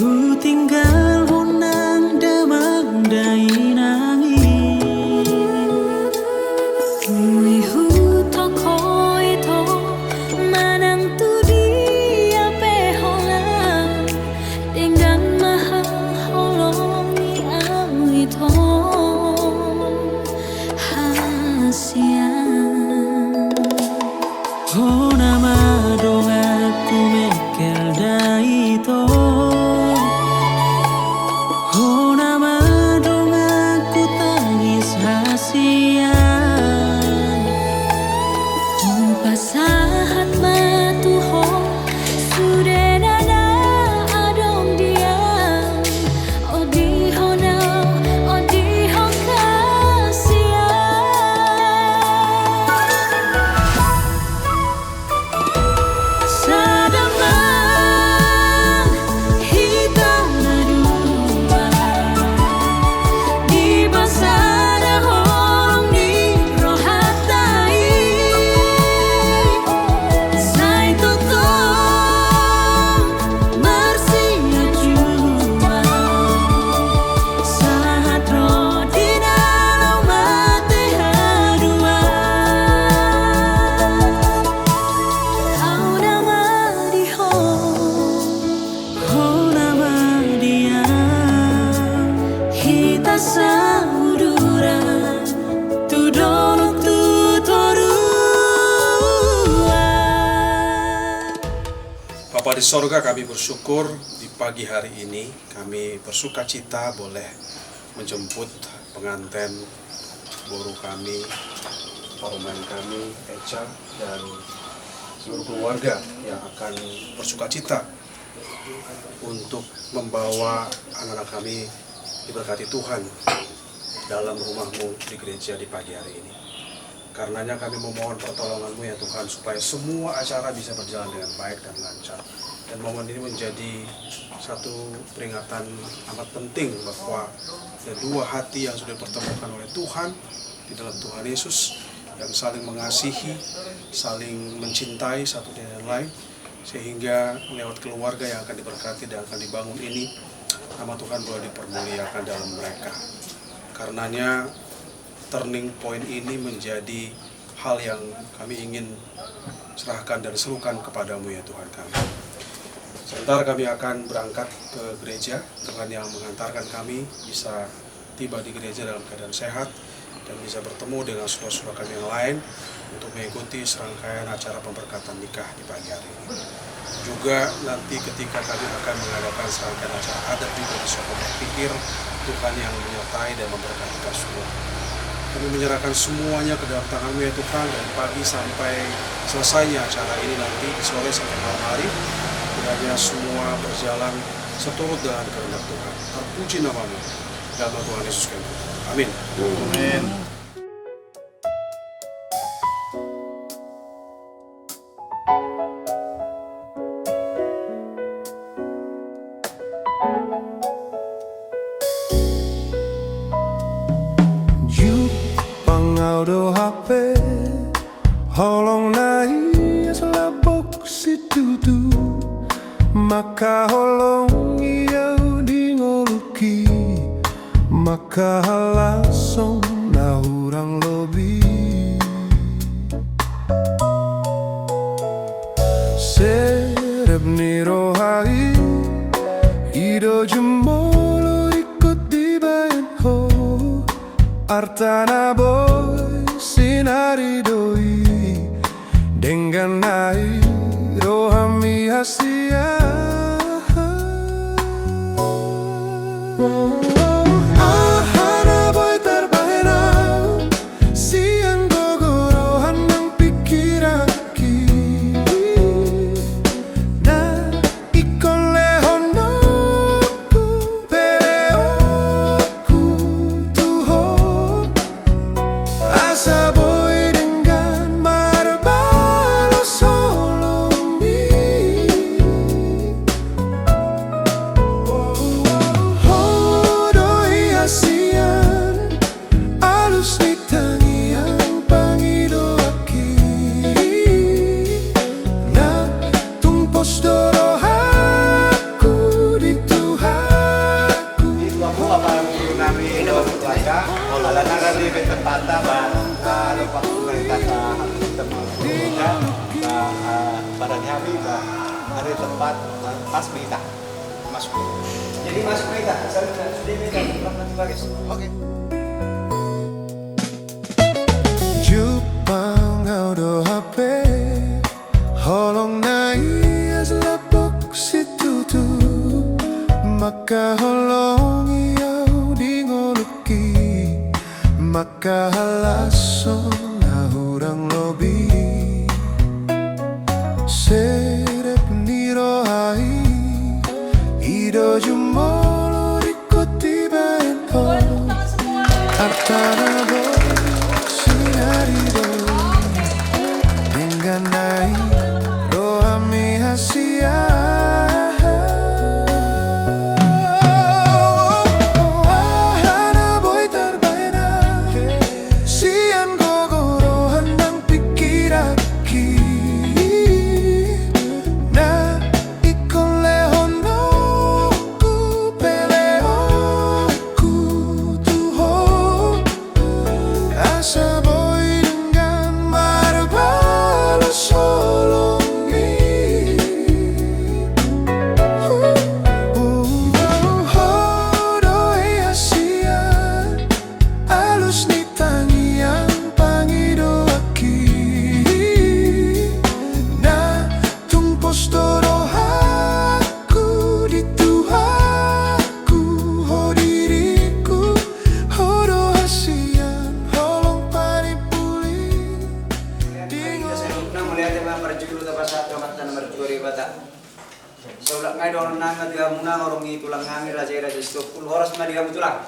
Ku tinggal honang damang dai nangi Uihu tokoi to manang tu dia peholang dengan maha holongi awi to hasian Hona madong aku mekel dai to Hona madong aku tangis hasian Pasahat matuho sudena adong diam odiho now odiho kasihan Sadamang hitam nadua di basada hong ni rohatai Sai toto marsia jua sahat rodina lo mate hadua Au nama diho Hona madia Hita saudura Tu dolok tu torua Bapa di sorga, kami bersyukur di pagi hari ini kami bersuka cita boleh menjemput pengantin boru kami, paruman kami, Eca, dan seluruh keluarga yang akan bersuka cita untuk membawa anak-anak kami diberkati Tuhan dalam rumah-Mu di gereja di pagi hari ini. Karenanya kami memohon pertolongan-Mu ya Tuhan, supaya semua acara bisa berjalan dengan baik dan lancar. Dan momen ini menjadi satu peringatan amat penting bahwa ada dua hati yang sudah dipertemukan oleh Tuhan di dalam Tuhan Yesus, yang saling mengasihi, saling mencintai satu dengan lain, sehingga lewat keluarga yang akan diberkati dan akan dibangun ini, nama Tuhan boleh dipermuliakan dalam mereka. Karenanya turning point ini menjadi hal yang kami ingin serahkan dan serukan kepadamu ya Tuhan kami. Sebentar kami akan berangkat ke gereja. Tuhan yang mengantarkan kami bisa tiba di gereja dalam keadaan sehat dan bisa bertemu dengan saudara-saudara kami yang lain untuk mengikuti serangkaian acara pemberkatan nikah di pagi hari ini. Juga nanti ketika kami akan mengadakan serangkaian acara adat juga bisa berpikir Tuhan yang menyertai dan memberkati kita semua. Kami menyerahkan semuanya ke dalam tangan-Mu ya Tuhan, dari pagi sampai selesainya acara ini nanti, sore sampai malam hari. Kiranya semua berjalan seturut dengan kehendak Tuhan. Terpuji nama-Mu dalam nama Tuhan Yesus kami. Amin. Amin. Auto HP holong nai selapok si tutu maka holong iau di ngoluki maka langsung na hurang lobi serep ni rohai ido jemolo ikut di bayan ho artana boy sinari doi dengan air rohami hasia ahana boy terbahenau siang gogorohan ng pikiraki na ikolehonoku pereoku Tuhan asa boy dengan marbalo solomi tempatnya di waktu mereka bertemu pada hari hari tempat pas berita masuk. Jadi masuk berita, saya sudah berita nanti bagus. Oke. Jupang auto HP holong nai as lapok situ tu maka holong iau di ngoluki maka halason hurang lobi serep niro hai ido jumolo rikoti bento artana bo sinarido dengan nai rohami hasia Saulah ngai dorong nanga dia muna orang tulang ngami raja stokul horas ma dia tulang.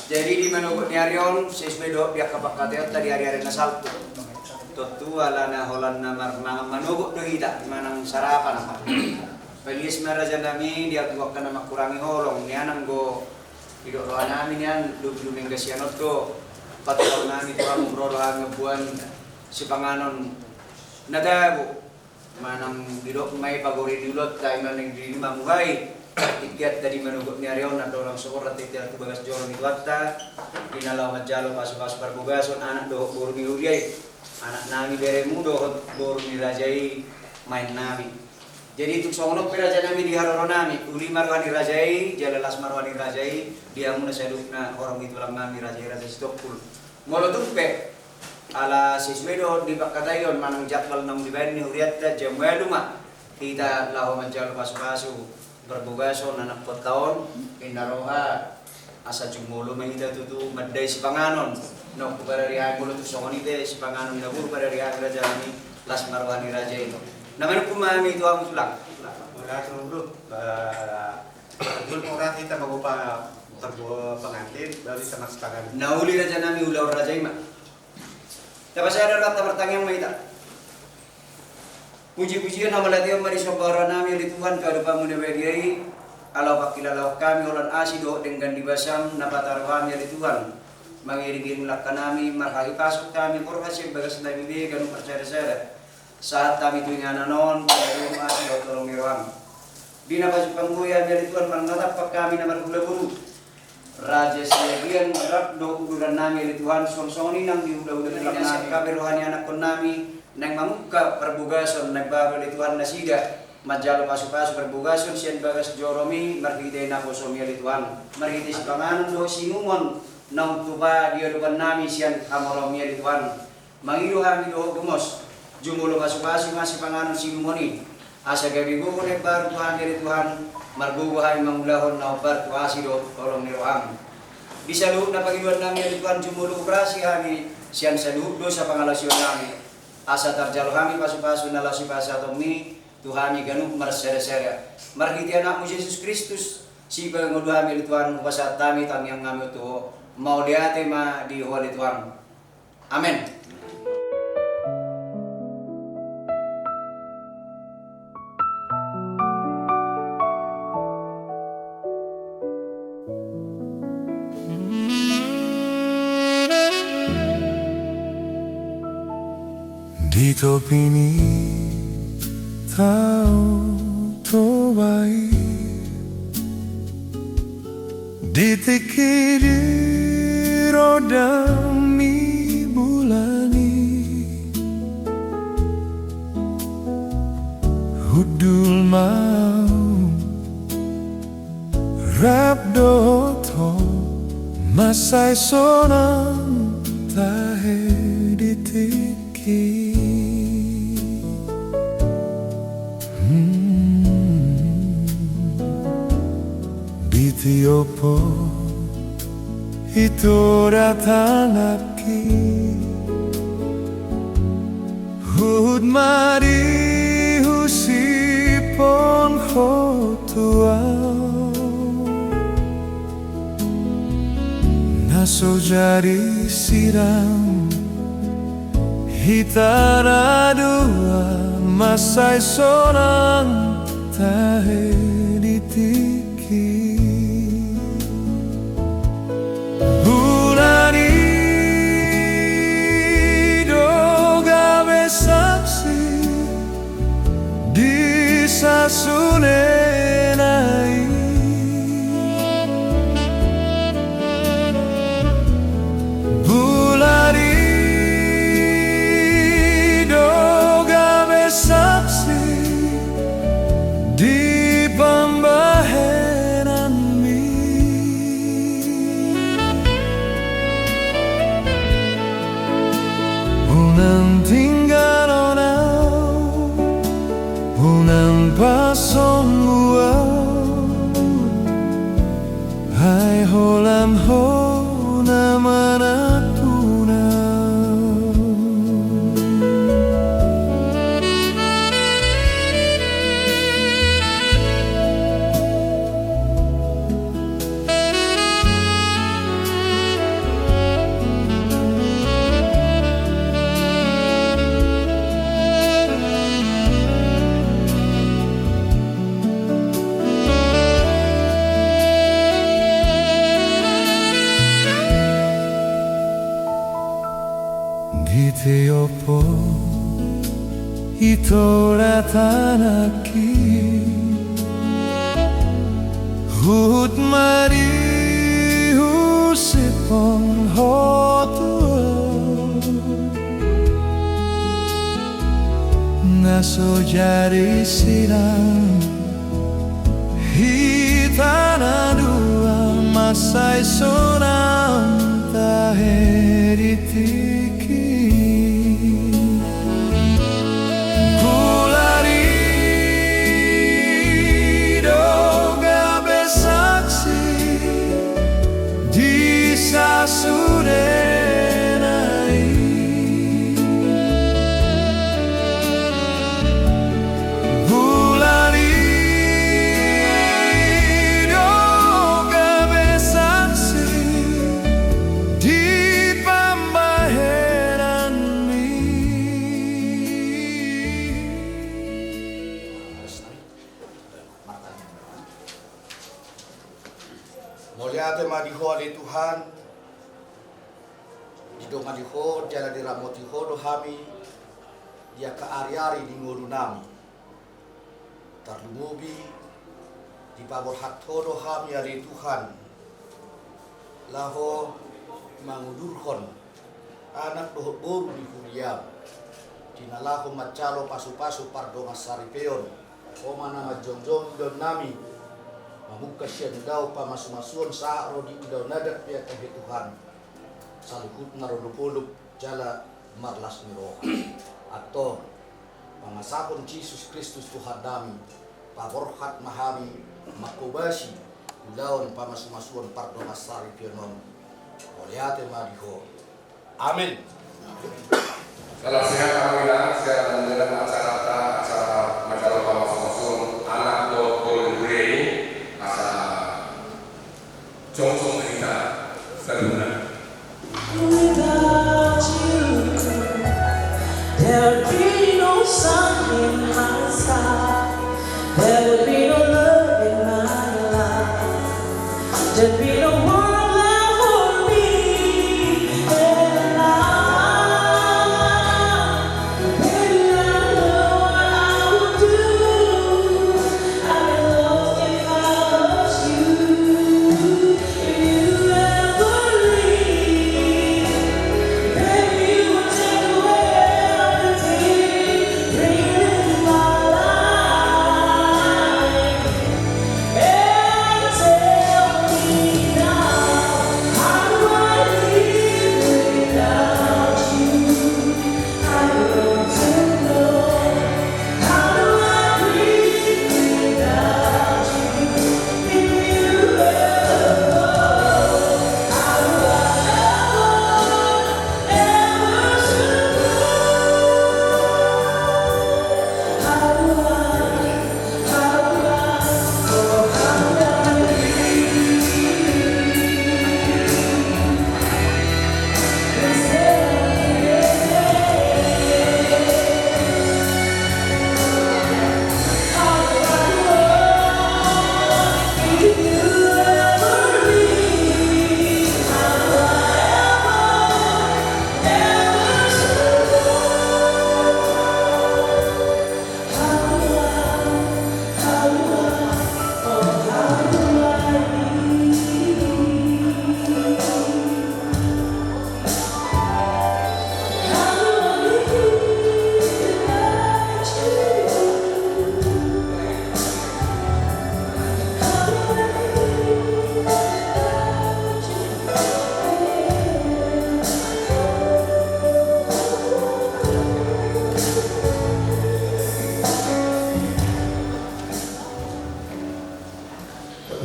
Jadi di menunggu ni harion sesuai dia kapakatnya tadi hari nasal. Totu alana holana marnang menunggu dohita manang sarapan apa. Pelis maraja nami dia tuakan nama kurangi holong ni anang go hidup roh nami ni an dulu menggasianot go patol nami tuang roh ngebuan si panganon nadabu. Manang didok may pagori dulot tayo manang dili mamuhay tiket dari menunggu ni arion na dorang sokorat tiket tu bagas jorong itu atta dinalaw majalo pasu-pasu perbugason anak doh buru ni uriay anak nami beremu doh buru ni rajai main nami jadi itu songonok peraja nami di haroro nami uli marwani rajai jalalas marwani rajai dia muna seduk na orang itu lang nami rajai stokul molo tupe ala siswedo di bakatayon manang jadwal nang dibayan ni huriat da jamwado ma kita laho manjalo pasu-pasu berbogaso na napot taon inaroha asa jumulo mahita tutu maday si panganon no kubararihan mulo tu songonite si panganon na buru bararihan raja ni las marwani raja ito naman kumami ito ang tulang Mula dulu dulu orang kita magupa terbuat pengantin dari sama sepakan nauli raja nami ulau raja ima. Dapat saya ada bertanya yang kita. Puji-pujian nama latihan mari sobara nami oleh Tuhan kepada pamuda beriai. Allah pakilalau kami olan asido dengan dibasam napatar kami oleh Tuhan. Mengiring lakkan kami marhayu kasut kami korhasib bagas nabi be kanu percaya saat kami tuingan non kami asido tolong miroam. Dina baju pangguya oleh Tuhan menatap kami nama bulu. Raja sebagian rak do uduran nami oleh Tuhan song-songni nang diudah-udah dalam nami kami rohani anak kon nami nang mamuka perbugason nang baru oleh Tuhan nasida majalo pasu-pasu perbugason sian bagas joromi marhite na bosomi oleh Tuhan marhite si panganon do sinumon nang tuba dia doban nami sian amoromi oleh Tuhan mangido kami do gumos jumulo pasu-pasu masih panganon sinumoni asa gabi go nek baru Tuhan oleh Tuhan marbubuhay mangulahon na obar tuasido tolong niroang. Bisa luhut na pagiluan namin ang Tuhan jumulu operasi kami siyan sa luhut do sa pangalasyon namin. Asa tarjalo kami pasu-pasu na lasi pasa tomi Tuhani ganun marsere-sere. Margiti anak mo Jesus Kristus si pangulo kami Tuhan upasat kami tangyang kami ito mauliate ma di holi Tuhan. Amen. Dito pinitaw tobay Di te querer mau rap doto masai sonang tahe ditiki Bitiopo itu datang lagi Hud mari husipon hotua Naso jadi siram Hitara dua masai sonang tahe ditiki Bulani doga besaksi di sasunenai Bulani doga besaksi di pembaheran mi Unang tinggal onau Unang pasong uau Hai holam ho namana tunau Giteopo itora tanaki Hut mari husipon hotua Naso jari siram Hitana dua masai sonam tahe ditiki Sudenai Bulani doga besaksi di pembaheran mi Mulia tema diho di Tuhan Didonga diho jala diramoti ho dohami dia ke ari-ari di nguru nami tarlumubi di pabor hatho dohami ari Tuhan laho mangudurhon anak doho boru di kuriam dinalaho macalo pasu-pasu pardonga saripeon omana majongjong don nami mamuka sian dau pamasu-masuon saaro di udau nadat pia kahe Tuhan salukut narodupuluk jala marlas miroha atau pangasapon Yesus Kristus Tuhan nami paborhat mahami makobasi ulaon pamasu-masuon pardon asari pionon oliate madiho amin. Salam sehat alhamdulillah sehat alhamdulillah acara majalah pamasu-masuon anak do kolure ini asa jong-jong kita sebenarnya Without you, there'd be no sun in my sky. There would be no love in my life. There'd be no world left for me. And baby, I know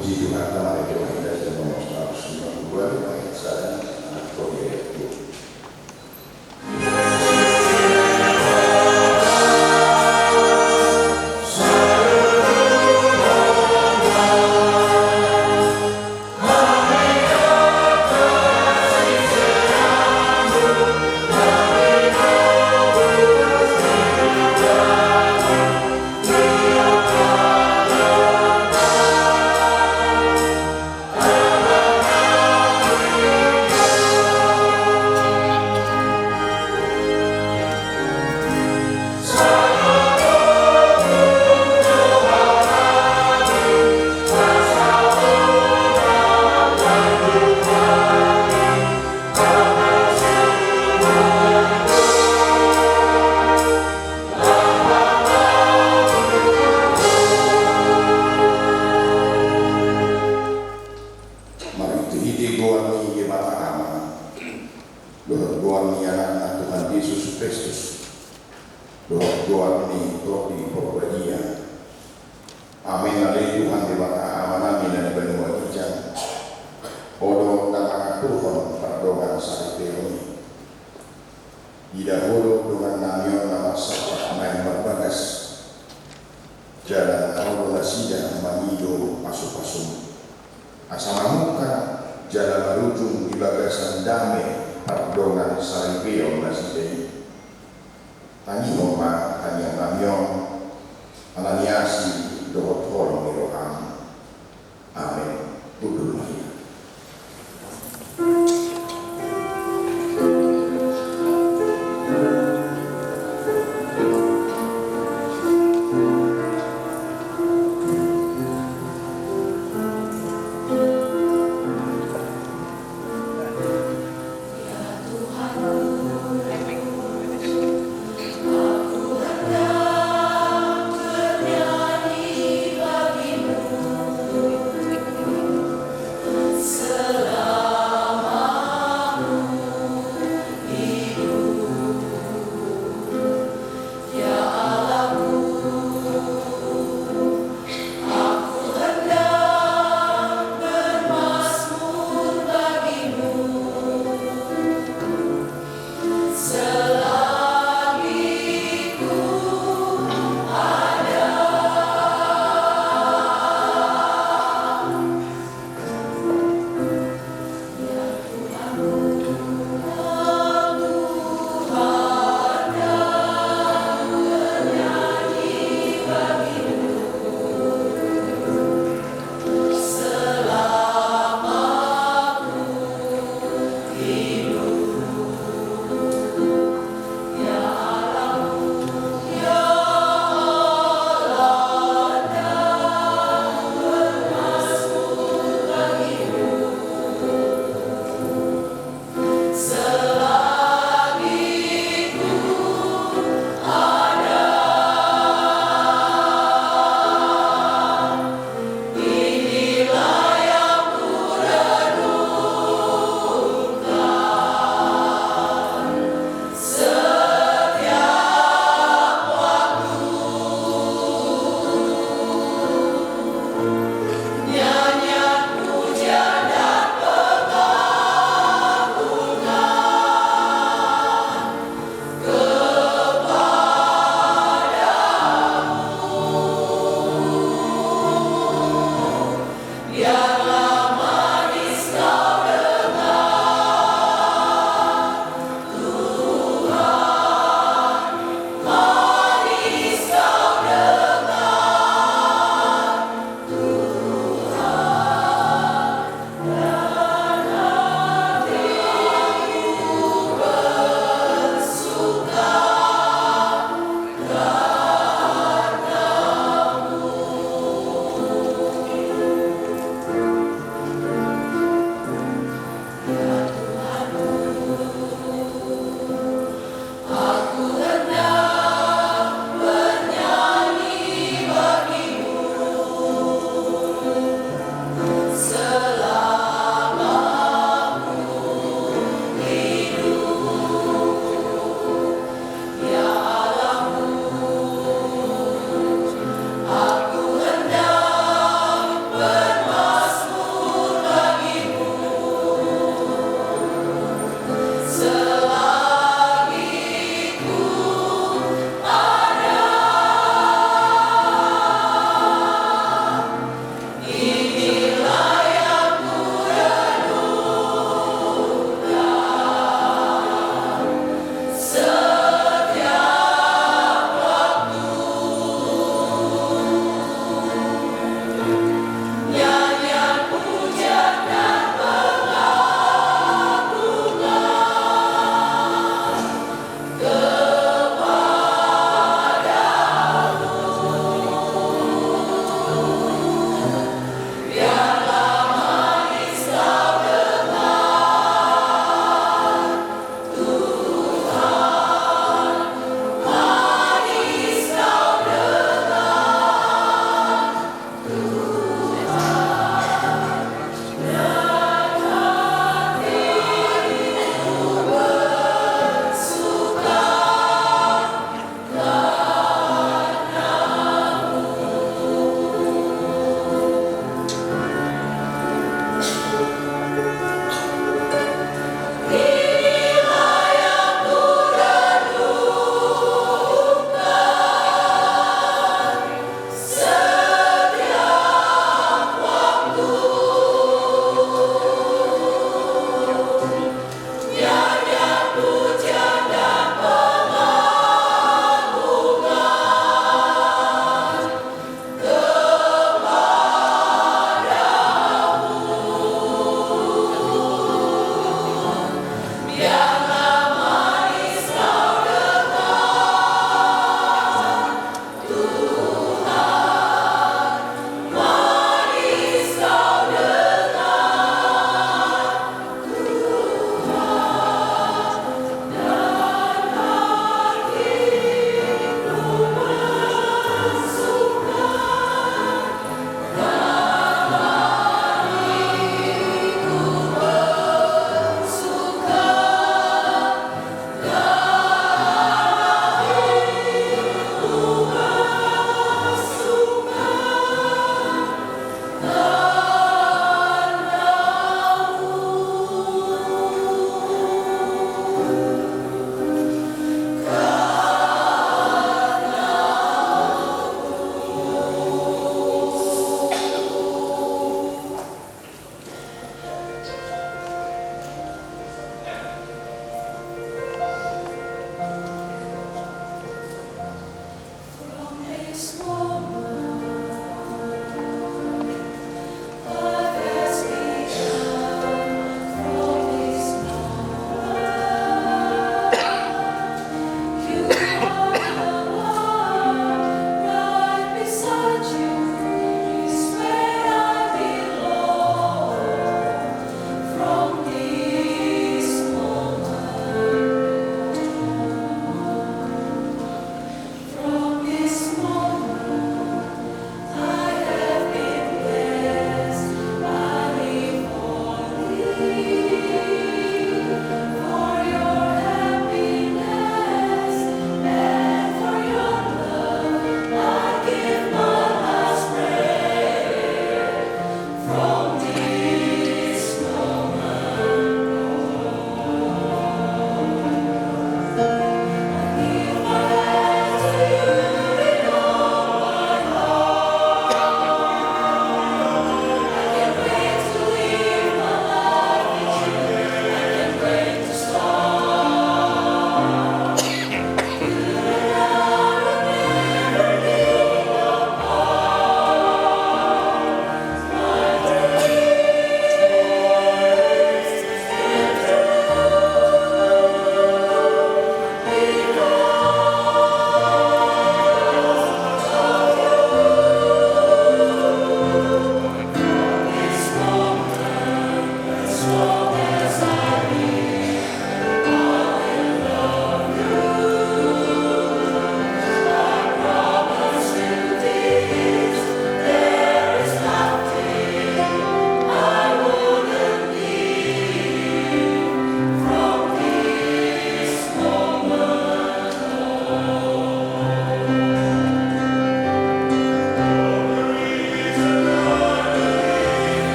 Puji Tuhan, nama Tuhan dari nomor 192 ayat 1 ayat 2. Amin alai Tuhan di mata amanami dan benua kijang. Odong nama Tuhan pardongan sariteoni. Didahulu dengan namion nama sahabat main berbagas. Jalan Allah nasida manido pasu-pasu. Asamamuka jalan merujung di bagasan damai pardongan sariteoni nasida. Tani moma tani namion ananiasi dohot holong iroham. Amin. Budul Maria.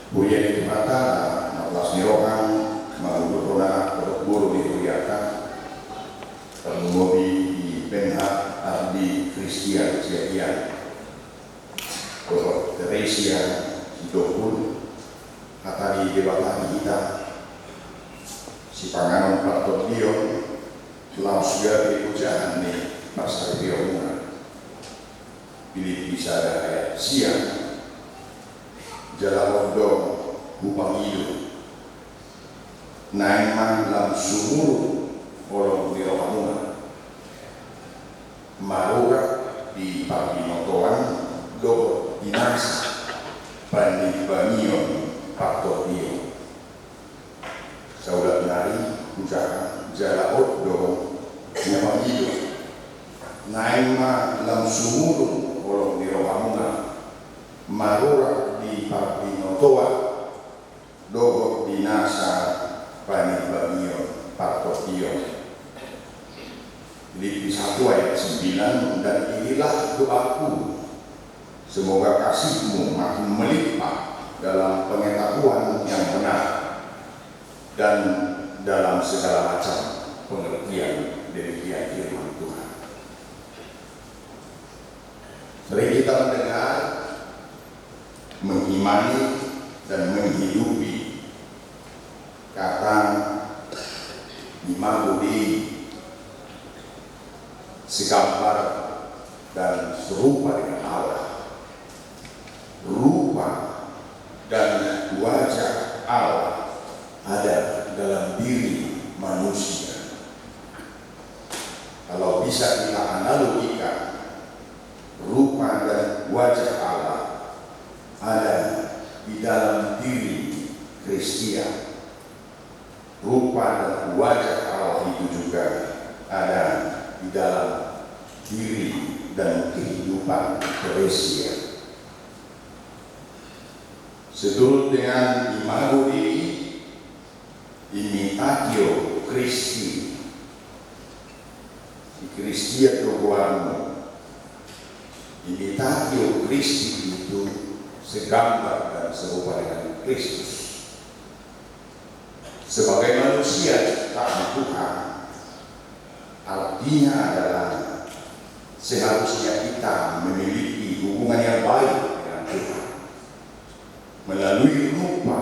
Buya itu kata, malas nirokan, mengurutkan guru di Buyaka, pengobi di Benha Ardi Kristian Siagian, Bapak Teresia Hidopun, kata di debatan kita, si panganan Pak Tokio, langsung dari ujahan nih pasar biomuna, pilih bisa ada siang. Jalan dong upang hidup naiman lam sumur olong di rohamuna marurak di paginotoan do dinasa pandi bangion pakto dio saudat nari ucapan jalan dong upang hidup naiman lam sumur olong di rohamuna marurak di Pabinotoa dogo dinasa panibagio partokio di 1 ayat 9 dan inilah doaku semoga kasihmu makin melimpah dalam pengetahuan yang benar dan dalam segala macam pengertian demikian firman Tuhan. Sering kita mendengar, mengimani dan menghidupi kata Imago Dei segambar dan serupa dengan Allah, rupa dan wajah Allah ada dalam diri manusia. Kalau bisa kita analogikan rupa dan wajah Allah ada di dalam diri Kristian, rupa dan wajah Allah itu juga ada di dalam diri dan kehidupan Eklesia. Seturut dengan Imago Dei, imitatio Christi, Christia Troguarmo, imitatio Christi itu segambar dan serupa dengan Kristus. Sebagai manusia ciptaan Tuhan, artinya adalah seharusnya kita memiliki hubungan yang baik dengan Tuhan melalui rupa,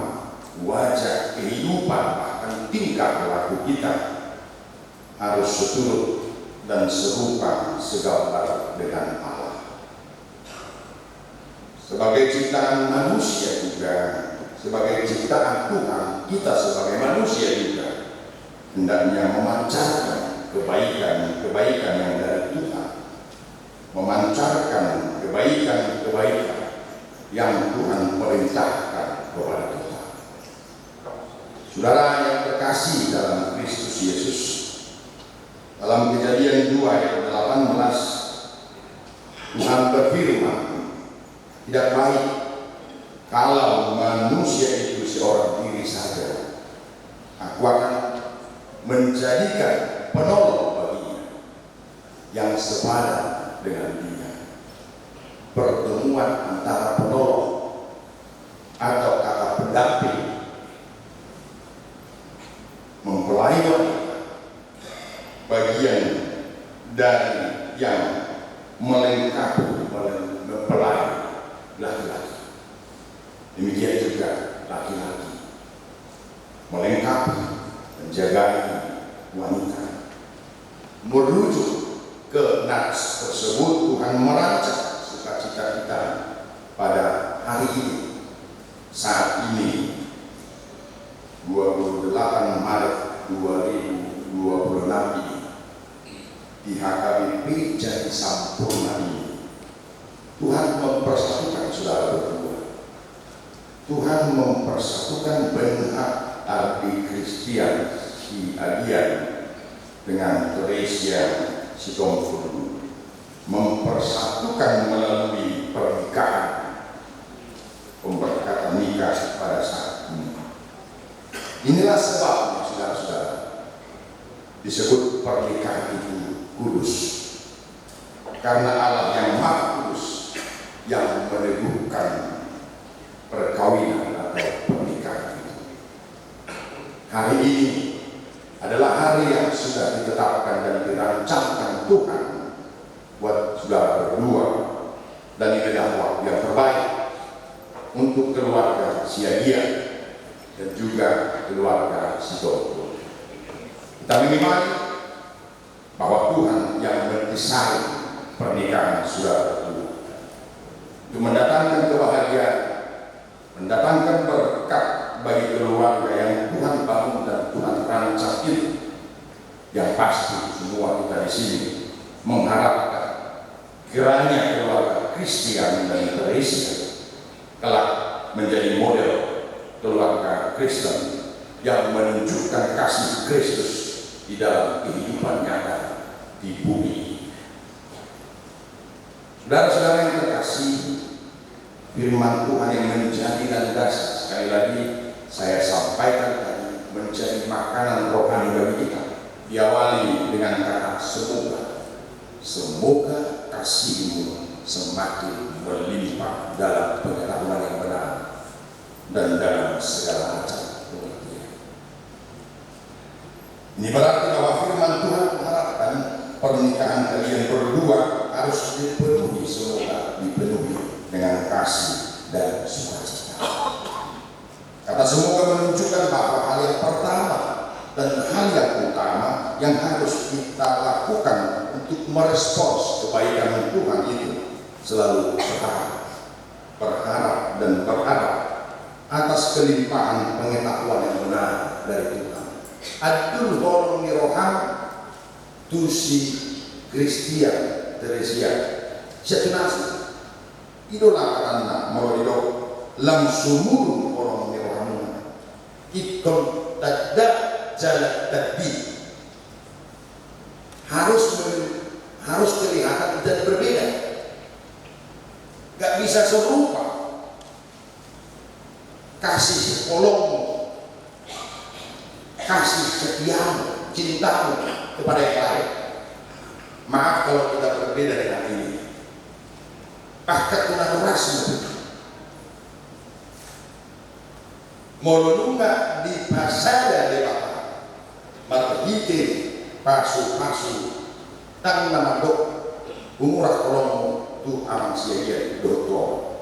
wajah, kehidupan, bahkan tingkah laku kita harus seturut dan serupa segambar dengan Allah. Sebagai ciptaan manusia juga, sebagai ciptaan Tuhan, kita sebagai manusia juga hendaknya memancarkan kebaikan-kebaikan yang dari Tuhan, memancarkan kebaikan-kebaikan yang Tuhan perintahkan kepada kita. Saudara yang terkasih dalam Kristus Yesus, dalam Kejadian 2 ayat 18, Tuhan berfirman, tidak baik kalau manusia itu seorang diri saja. Aku akan menjadikan penolong baginya yang sepadan dengan dia. Pertemuan antara penolong atau kata pendamping mempelai wanita bagian dari yang melengkapi mempelai laki-laki. Demikian juga laki-laki melengkapi, menjaga wanita. Merujuk ke nats tersebut, Tuhan merancang sukacita kita pada hari ini, saat ini 28 Maret 2026 ini, di HKBP Jati Sampurna ini, Tuhan mempersatukan saudara berdua. Tuhan mempersatukan Benha Ardi Kristian si Adian dengan Teresia si Tongfun, mempersatukan melalui pernikahan, pemberkatan nikah pada saat ini. Inilah sebabnya saudara-saudara disebut pernikahan itu kudus, karena Allah yang Maha Kudus yang meneguhkan perkawinan atau untuk keluarga Siagia dan juga keluarga Sitompul. Kita mengimani bahwa Tuhan yang mendesain pernikahan saudara berdua untuk mendatangkan kebahagiaan, mendatangkan berkat bagi keluarga yang Tuhan bangun dan Tuhan rancang itu. Yang pasti semua kita di sini mengharapkan kiranya keluarga Kristian dan Teresia kelak menjadi model keluarga Kristen yang menunjukkan kasih Kristus di dalam kehidupan nyata di bumi. Saudara-saudara yang terkasih, firman Tuhan yang menjadi landasan, sekali lagi saya sampaikan tadi, menjadi makanan rohani bagi kita. Diawali dengan kata semoga kasihmu semakin berlimpah dalam pengetahuan yang benar dan dalam segala macam pengertian. Ini berarti bahwa firman Tuhan mengharapkan pernikahan kalian berdua harus dipenuhi, semoga dipenuhi dengan kasih dan sukacita. Kata semoga menunjukkan bahwa hal yang pertama dan hal yang utama yang harus kita lakukan untuk merespons kebaikan Tuhan itu selalu berharap dan berharap atas kelimpahan pengetahuan yang benar dari Tuhan. Adul holong niroham tusi Kristian Teresia setunasi idola karena merodok langsung holong niroham ikon tidak jalan tadi harus kelihatan dan berbeda, gak bisa serupa. Kasih psikologmu, kasih setiamu, cintamu kepada yang lain. Maaf kalau kita berbeda dengan ini. Pakat tunaturasmu molonunga di pasada lewat marhite pasu-pasu tang nama dok umurah kolong tu amang sia doktor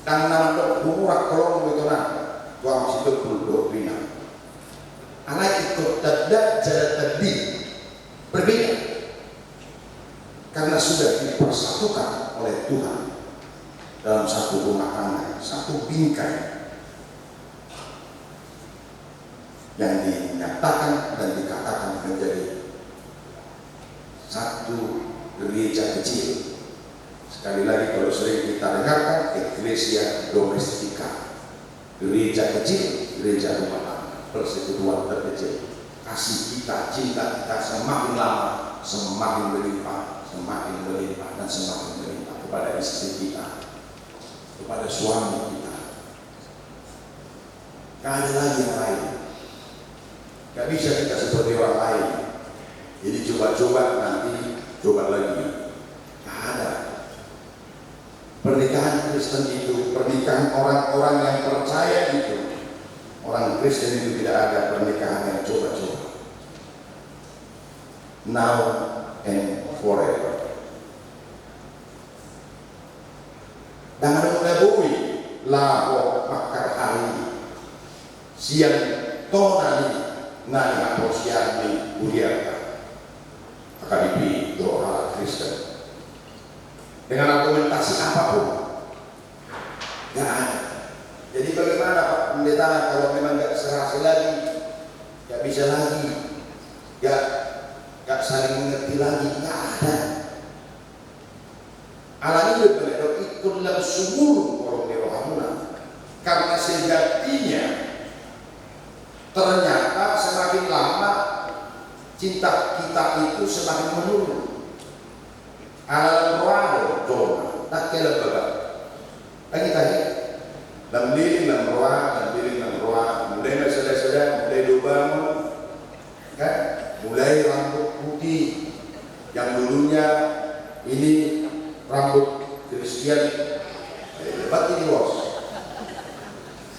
tang nama dok umurah kolong itu nah tu amang si doktor doktrina alai itu tidak jalan tadi berbeda karena sudah dipersatukan oleh Tuhan dalam satu rumah tangga, satu bingkai yang dinyatakan dan dikatakan menjadi satu gereja kecil. Sekali lagi kalau sering kita dengarkan Ecclesia Domestica, gereja kecil, gereja rumah tangga, persekutuan terkecil. Kasih kita, cinta kita semakin lama semakin berlimpah, dan semakin berlimpah kepada istri kita, kepada suami kita. Gak ada lagi yang lain. Gak bisa kita seperti orang lain. Jadi coba-coba nanti, coba lagi. Gak ada. Pernikahan Kristen itu, pernikahan orang-orang yang percaya itu. Orang Kristen itu tidak ada pernikahan yang coba-coba. Now and forever. Dan menabui laho makar hari siang tonani nani aposiani uriaka akadipi doa Kristen dengan argumentasi apapun gak ada. Jadi bagaimana Pak Pendeta kalau memang gak serasi lagi, gak bisa lagi, gak saling mengerti lagi, gak ada. Alani berbeda ikut langsung orang dirohamuna karena sejatinya ternyata semakin lama cinta kita itu semakin menurun. Alam roado dona tak kira bapak. Lagi tadi lam roa, mulai sedang mulai dobamu, kan? Mulai rambut putih yang dulunya ini rambut Kristian lebat ini bos.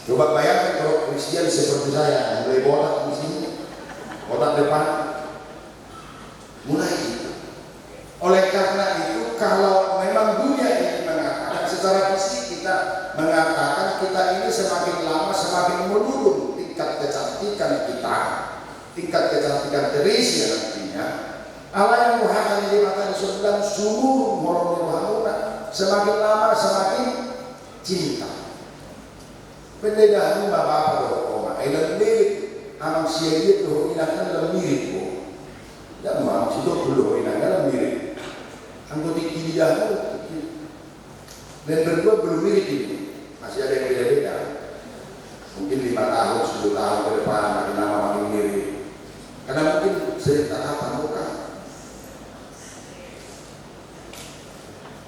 Coba bayangkan kalau Kristian seperti saya, mulai botak di sini, botak depan, mulai itu. Oleh karena itu, kalau memang dunia ini mengatakan secara fisik kita mengatakan kita kita ini semakin lama semakin menurun tingkat kecantikan kita, tingkat kecantikan Teresia nantinya. Allah yang muhammad di mata Islam sumur morong semakin lama semakin cinta. Pendedahan bapak doa, ilang mirip, amang siya itu inakan ilang mirip ko. Dan mam situ perlu inakan ilang mirip. Anggota kiridah dan berdua belum mirip ini, masih ada yang beda-beda. Mungkin 5 tahun, 10 tahun ke depan makin lama makin mirip. Karena mungkin sering tatapan muka.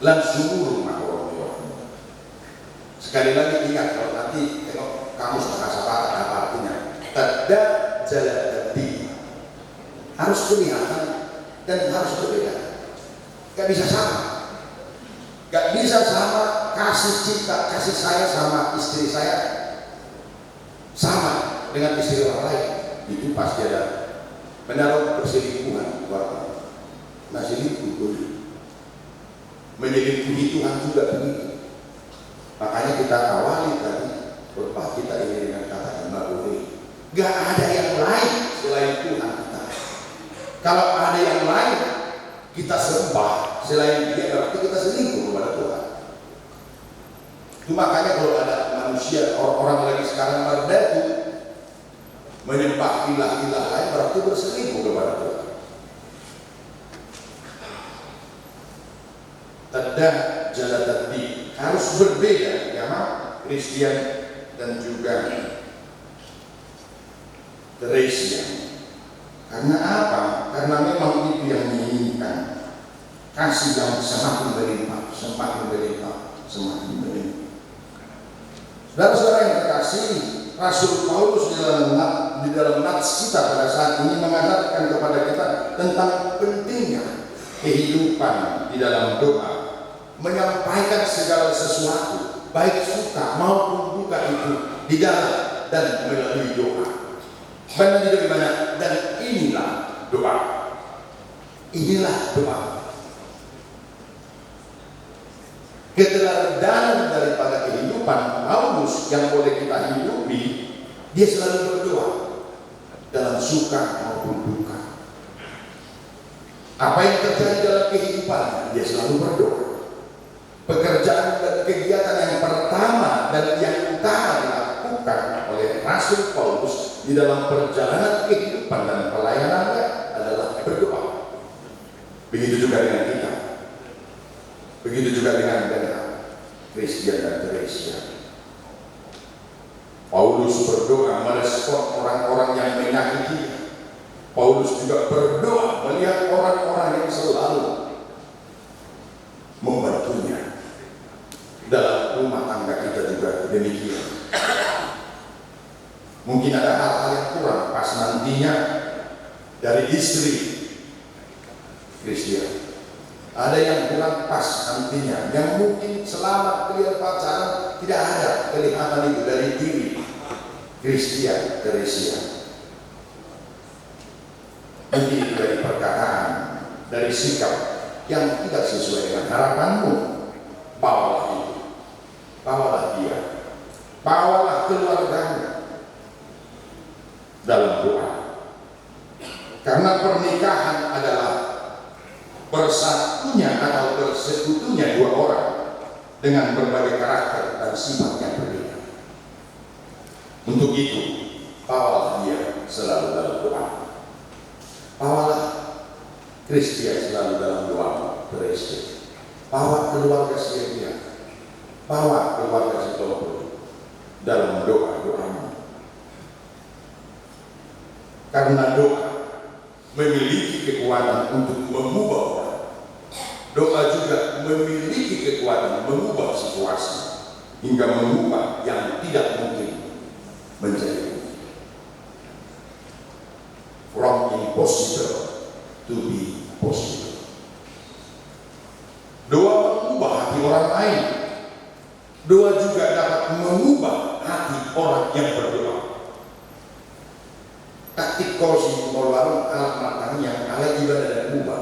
Langsung rumah orang. Sekali lagi ingat kalau nanti tengok kamus bahasa Batak apa artinya? Tada jalan tadi harus kelihatan dan harus berbeda. Gak bisa sama. Gak bisa sama kasih cinta, kasih saya sama istri saya sama dengan istri orang lain. Itu pasti ada menaruh perselingkuhan keluarga. Nah selingkuh menyelingkuhi Tuhan juga begitu. Makanya kita awali tadi khotbah kita ini dengan kata imabuhi. Gak ada yang lain selain Tuhan kita. Kalau ada yang lain kita sembah selain Dia, berarti kita selingkuh kepada Tuhan. Itu makanya kalau ada manusia, orang lagi sekarang merdeka menyembah ilah-ilah lain, berarti berselingkuh kepada Tuhan. Tada jalan tadi harus berbeda, ya mak, Kristen dan juga Teresia. Karena apa? Karena memang itu yang diinginkan. Kasih yang semakin berlimpah, semakin berlimpah, semakin berlimpah. Saudara-saudara yang terkasih, Rasul Paulus di dalam nats kita pada saat ini mengajarkan kepada kita tentang pentingnya kehidupan di dalam doa, menyampaikan segala sesuatu, baik suka maupun duka itu di dalam dan melalui doa. Benar tidak gimana? Dan inilah doa. Inilah doa. Keteladanan daripada kehidupan Paulus yang boleh kita hidupi, dia selalu berdoa dalam suka maupun duka. Apa yang terjadi dalam kehidupan, dia selalu berdoa. Pekerjaan dan kegiatan yang pertama dan yang utama dilakukan oleh Rasul Paulus di dalam perjalanan kehidupan dan pelayanannya adalah berdoa. Begitu juga dengan kita. Begitu juga dengan Kristen dan Teresia. Paulus berdoa merespon orang-orang yang menyakiti. Paulus juga berdoa melihat orang-orang yang selalu membantunya. Dalam rumah tangga kita juga demikian. Mungkin ada hal-hal yang kurang pas nantinya dari istri Kristen. Ada yang kurang pas nantinya, yang mungkin selama kalian pacaran tidak ada kelihatan itu dari diri Kristen Teresia. Mungkin dari perkataan, dari sikap yang tidak sesuai dengan harapanmu. Bawalah itu, bawalah dia, bawalah keluarganya dalam doa. Karena pernikahan adalah bersatunya atau bersekutunya dua orang dengan berbagai karakter dan sifat yang berbeda. Untuk itu, bawalah dia selalu dalam doa. Bawalah Kristen selalu dalam doa. Kristen. Bawa keluarga dia, bawa keluarga Sitopo dalam doa-doamu. Karena doa memiliki kekuatan untuk mengubah orang. Doa juga memiliki kekuatan mengubah situasi hingga mengubah yang tidak mungkin menjadi mungkin. From impossible to be possible. Doa mengubah hati orang lain. Doa juga dapat mengubah hati orang yang berdoa. Taktik kosi molaru alat matang yang ala juga dan mengubah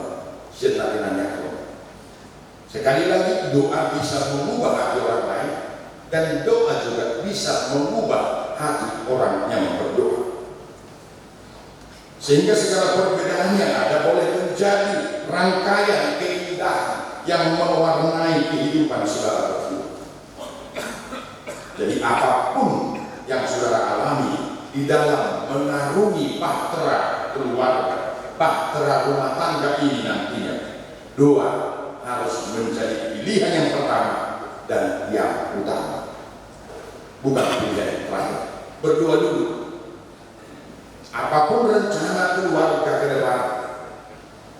senarinannya. Sekali lagi doa bisa mengubah hati orang lain Dan doa juga bisa mengubah hati orang yang berdoa. Sehingga segala perbedaan yang ada boleh menjadi rangkaian keindahan yang mewarnai kehidupan saudara berdua. Jadi apapun yang saudara alami di dalam mengarungi bahtera keluarga, bahtera rumah tangga ini nantinya, doa harus menjadi pilihan yang pertama dan yang utama, bukan pilihan yang terakhir. Berdoa dulu. Apapun rencana keluarga ke depan,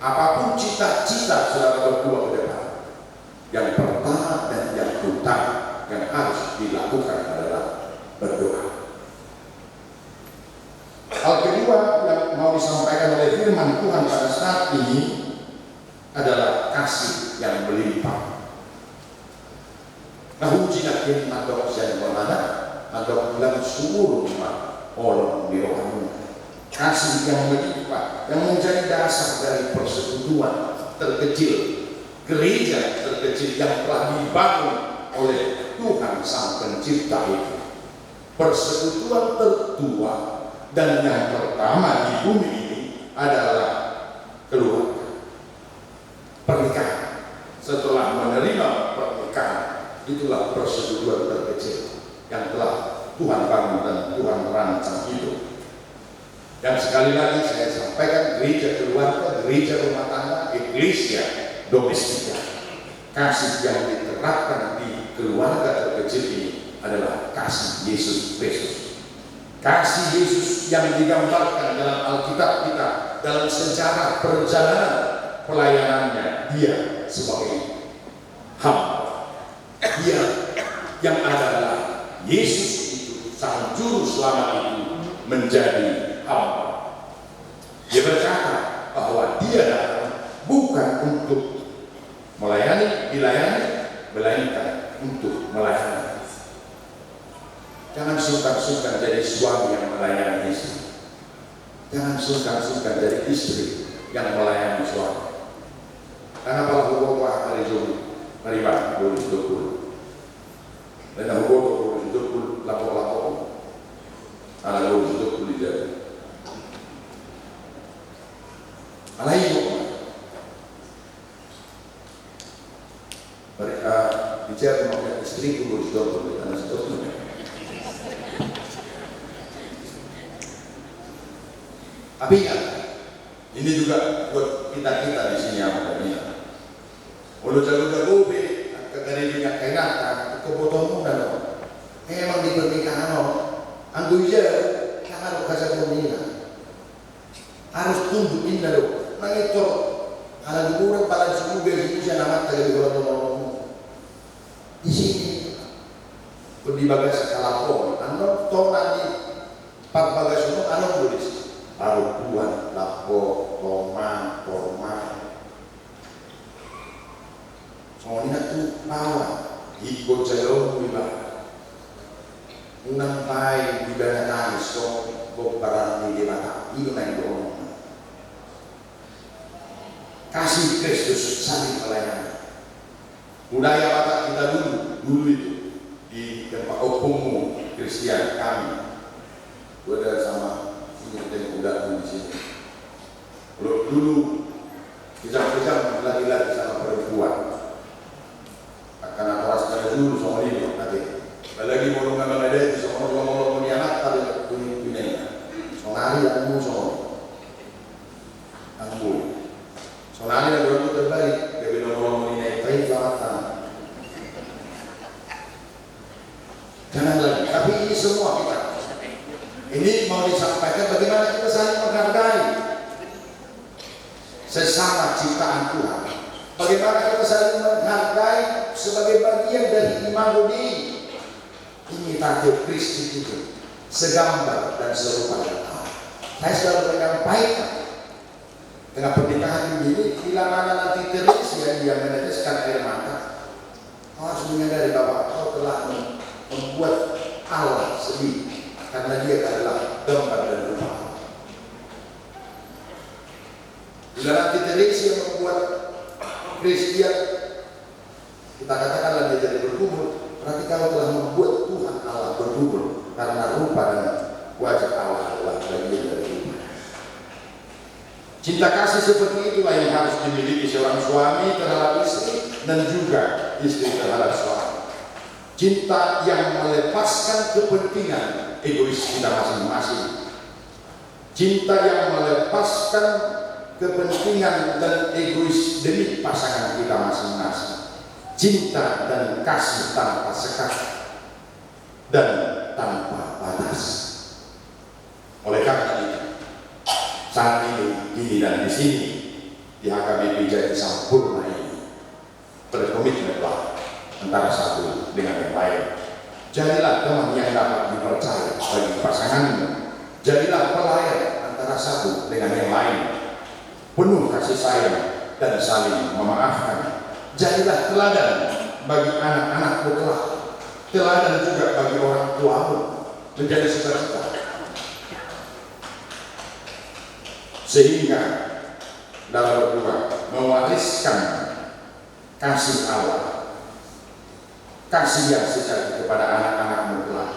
apapun cita-cita saudara berdua ke depan, yang pertama dan yang utama yang harus dilakukan adalah berdoa. Hal kedua yang mau disampaikan oleh firman Tuhan pada saat ini adalah kasih yang melimpah. Nah, ujilah khidmat dosen bermana atau dalam seluruh rumah orang di rohani. Kasih yang melimpah yang menjadi dasar dari persekutuan terkecil, gereja terkecil yang telah dibangun oleh Tuhan Sang Pencipta itu. Persekutuan tertua dan yang pertama di bumi ini adalah keluarga. Pernikahan. Setelah menerima pernikahan, itulah persekutuan terkecil yang telah Tuhan bangun dan Tuhan rancang itu. Dan sekali lagi saya sampaikan, gereja keluarga, gereja rumah tangga, eklesia domestika. Kasih yang diterapkan di keluarga terkecil ini adalah kasih Yesus Kristus. Kasih Yesus yang digambarkan dalam Alkitab kita, dalam sejarah perjalanan pelayanannya, dia sebagai hamba. Dia yang adalah Yesus itu, sang juru selamat itu menjadi hamba. Dia berkata bahwa dia datang bukan untuk melayani, dilayani, melainkan untuk melayani. Jangan sungkan-sungkan jadi suami yang melayani istri. Jangan sungkan-sungkan jadi istri yang melayani suami. Karena kalau hukum hari Jumat, hari Jumat boleh dukul. Dan hukum boleh dukul lapor-lapor. Ada boleh dukul jadi. Alaihi mereka bicara dengan istri kurus dokter dan seterusnya. Tapi ya, ini juga buat kita di sini yang ada. Kalau jago-jago be, kagak dia kainan, kebutuhan muda dong. Memang di pernikahan dong, anggur aja, jangan kasar dunia. Harus tunduk indah dong. Nah itu, kalau dikurang pada suku itu saya nama tadi kalau di sini berbagai skala pon, anda tahu nanti 4 bagai semua anda tulis parupuan, lapo, toma, forma. Soalnya tu bawa ikut jalur wibawa, unang pai di bawah nangis so barang di mata itu naik dorong. Kasih Kristus saling melayani. Budaya Batak kita dulu itu di tempat umum Kristian kami. Gue ada sama ini udah di sini. Kalau dulu kita laki-laki sama perempuan, karena kelas pada dulu sama ini nanti. Lagi mau nggak ada itu sama ngomong anak tadi ini. Sonari yang mau sama, aku. Sonari yang baru terbalik, dia bilang ngomong ini train selatan. Jangan lagi. Tapi ini semua kita. Ini mau disampaikan bagaimana kita saling menghargai sesama ciptaan Tuhan. Bagaimana kita saling menghargai sebagai bagian dari iman Dei. Imitatif Kristus itu segambar dan serupa dengan Allah. Saya selalu menyampaikan dengan pernikahan ini, bila mana nanti Teresia yang meneteskan air mata, kau harus menyadari bahwa kau telah membuat Allah sedih. Karena dia adalah gambar dan rupa. Bila nanti Teresia membuat Kristian, kita katakanlah dia jadi bergumul, Berarti kalau telah membuat Tuhan Allah berkumpul karena rupa dan wajah Allah adalah bagian dari hidup. Cinta kasih seperti itulah yang harus dimiliki seorang suami terhadap istri dan juga istri terhadap suami. Cinta yang melepaskan kepentingan egois kita masing-masing. Cinta yang melepaskan kepentingan dan egois demi pasangan kita masing-masing. Cinta dan kasih tanpa sekat dan tanpa batas. Oleh karena itu, saat ini dan di sini di HKBP Jati Sampurna ini berkomitmenlah antara satu dengan yang lain. Jadilah teman yang dapat dipercaya bagi pasanganmu. Jadilah pelayan antara satu dengan yang lain. Penuh kasih sayang dan saling memaafkan. Jadilah teladan bagi anak-anakmu kelak. Teladan juga bagi orang tuamu menjadi sukacita. Sehingga dalam berdua mewariskan kasih Allah, kasih yang sejati kepada anak-anakmu kelak.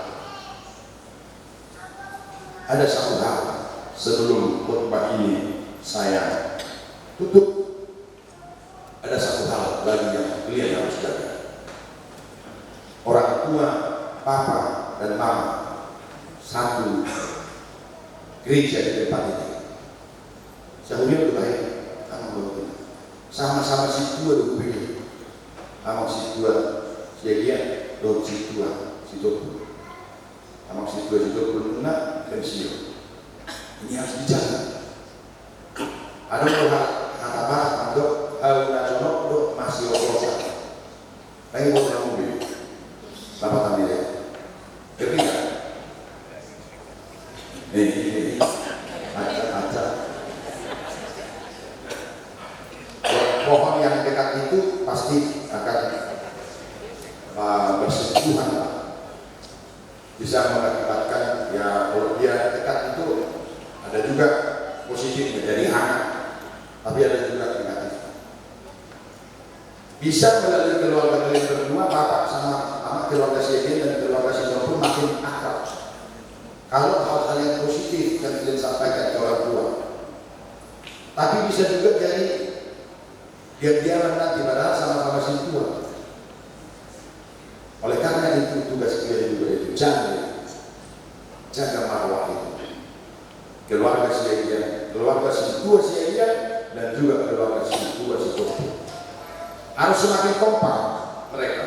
Ada satu hal sebelum khotbah ini saya tutup. Ada satu hal lagi yang kalian harus jaga. Orang tua, papa dan mama satu gereja di tempat ini. Saya lihat baik, sama-sama si tua dulu begini. Sama si tua, si dia, do si tua, si tua. Sama si tua belum kena pensiun. Ini harus dijaga. Ada orang kata barat untuk nasional untuk masih oposan. Lagi buat yang mobil, bapak ambil ya. Ketiga, ini acak. Pohon yang dekat itu pasti akan bersentuhan, bisa mengakibatkan ya kalau dia dekat itu ada juga positif menjadi hangat, tapi ada juga negatif. Bisa melalui keluarga kalian berdua, bapak sama keluarga si dan keluarga si pun makin akrab. Kalau hal-hal yang positif yang kalian sampaikan ke orang tua, tapi bisa juga jadi diam-diaman nanti padahal sama-sama si tua. Oleh karena itu tugas kalian juga itu jaga marwah itu. Keluarga si keluarga si tua si dan juga keluarga si tua si tua. Harus semakin kompak mereka.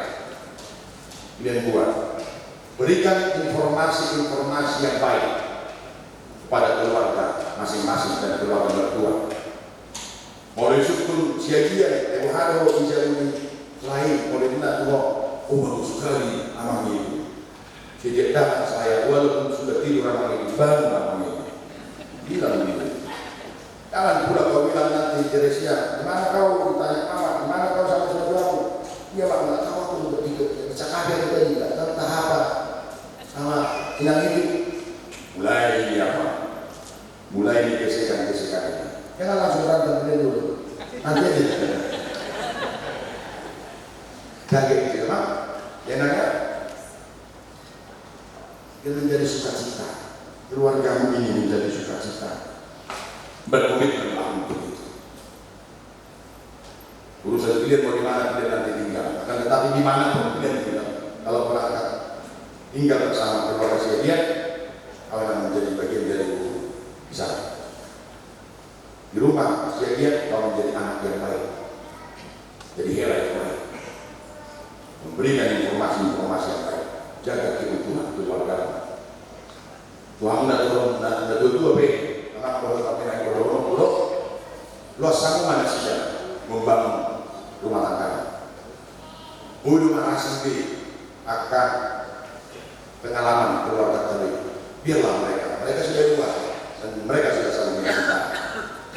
Kalian buat berikan informasi yang baik kepada keluarga masing-masing dan keluarga berdua. Mulai syukur siagia, haro dijauhi lain, mulai benar tua, bagus sekali amal ini. Sejak datang saya, walaupun sudah tidur amal ini, baru amal ini. Bilang gitu. Jangan pula kau bilang nanti Teresia, dimana kau ditanya mama, dimana kau sama saudaramu? Iya pak, nggak tahu aku untuk ikut bercakap kita ini, nggak tahu apa sama inang ini. Mulai dia apa? Mulai gesekan-gesekan. Jangan langsung berantem dulu. Nanti aja. Kaget gitu, Pak. Dia nanya, dia menjadi sukacita. Keluargamu ini menjadi sukacita. Berkomitmenlah untuk itu. Urusan kalian mau di mana kalian nanti tinggal. Akan tetapi di mana pun kalian tinggal. Kalau berangkat tinggal bersama keluarga dia, akan menjadi bagian dari bisa. Di rumah dia kalau menjadi anak yang baik, jadi hera yang baik, memberikan informasi yang baik, jaga kebutuhan keluarga. Tuhan tidak dua be, anak berapa yang berdoa, luas sama manusia membangun rumah tangga. Udah mana sendiri akan pengalaman keluarga tadi, biarlah mereka sudah luas dan mereka sudah saling mencintai.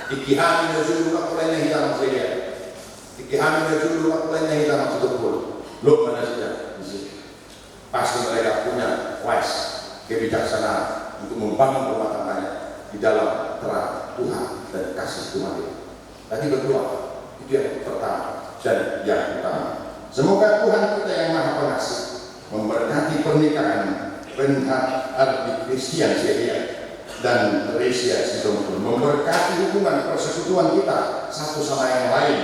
Ikihami na julu makulay na hitam saja. Ikihami na julu makulay na hitam betul. Belum mana saja. Pasti mereka punya wise kebijaksanaan untuk membangun rumah tangganya di dalam terang Tuhan dan kasih Tuhan. Tadi berdua itu yang pertama dan yang utama. Semoga Tuhan kita yang Maha Pengasih memberkati pernikahan Arti Christian Seria dan Teresia Sitompul, memberkati hubungan persekutuan kita satu sama yang lain,